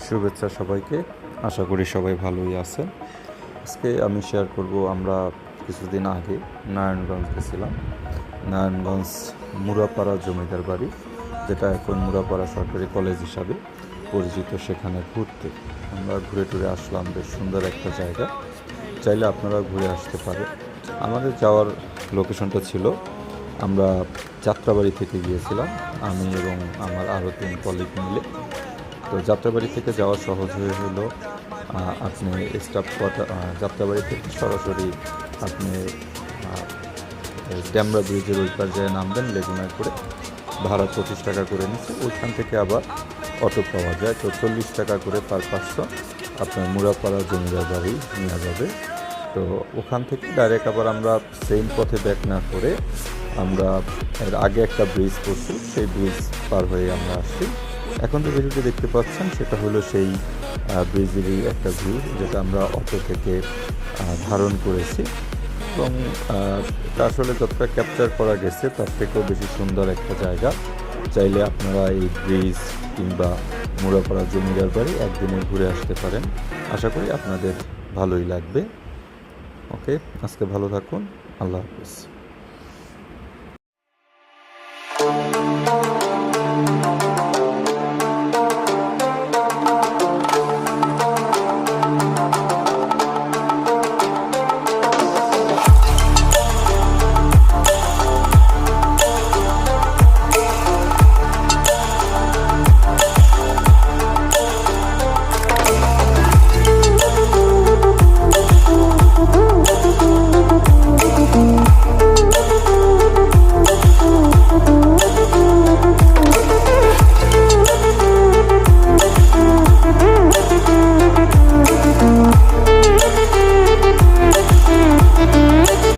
শুভেচ্ছা সবাইকে। আশা করি সবাই ভালোই আছেন। আজকে আমি শেয়ার করব, আমরা কিছুদিন আগে নারায়ণগঞ্জ গেছিলাম। নারায়ণগঞ্জ মুরাপাড়া জমিদার বাড়ি, যেটা এখন মুরাপাড়া সরকারি কলেজ হিসাবে পরিচিত, সেখানে ঘুরতে আমরা ঘুরে টুরে আসলাম। বেশ সুন্দর একটা জায়গা, চাইলে আপনারা ঘুরে আসতে পারেন। আমাদের যাওয়ার লোকেশনটা ছিল, আমরা যাত্রাবাড়ি থেকে গিয়েছিলাম, আমি এবং আমার আরও 3 কলিগ মিলে। তো যাত্রাবাড়ি থেকে যাওয়া সহজ হয়ে হলো, আপনি স্টাফ কোয়ার্টার যাত্রাবাড়ি থেকে সরাসরি আপনি ড্যামরা ব্রিজের ওই পার যায় নামবেন, লেগুনায় করে ভাড়া 25 টাকা করে নিচ্ছে। ওইখান থেকে আবার অটো পাওয়া যায়, তো 40 টাকা করে পার পার্সন আপনার মুরাপাড়া জমিদার বাড়ি নেওয়া যাবে। তো ওখান থেকে ডাইরেক্ট আবার আমরা সেম পথে ব্যাক না করে আমরা এর আগে একটা ব্রিজ করছি, সেই ব্রিজ পার হয়ে আমরা আসছি। এখন যে ভিডিওটি দেখতে পাচ্ছেন সেটা হলো সেই ব্রিজেরই একটা ভিউ, যেটা আমরা অটো থেকে ধারণ করেছি। এবং এটা আসলে যতটা ক্যাপচার করা গেছে তার থেকেও বেশি সুন্দর একটা জায়গা। চাইলে আপনারা এই ব্রিজ কিংবা মুরাপাড়া জমিদার বাড়ি একদিনে ঘুরে আসতে পারেন। আশা করি আপনাদের ভালোই লাগবে। ওকে, আজকে ভালো থাকুন। আল্লাহ হাফিজ।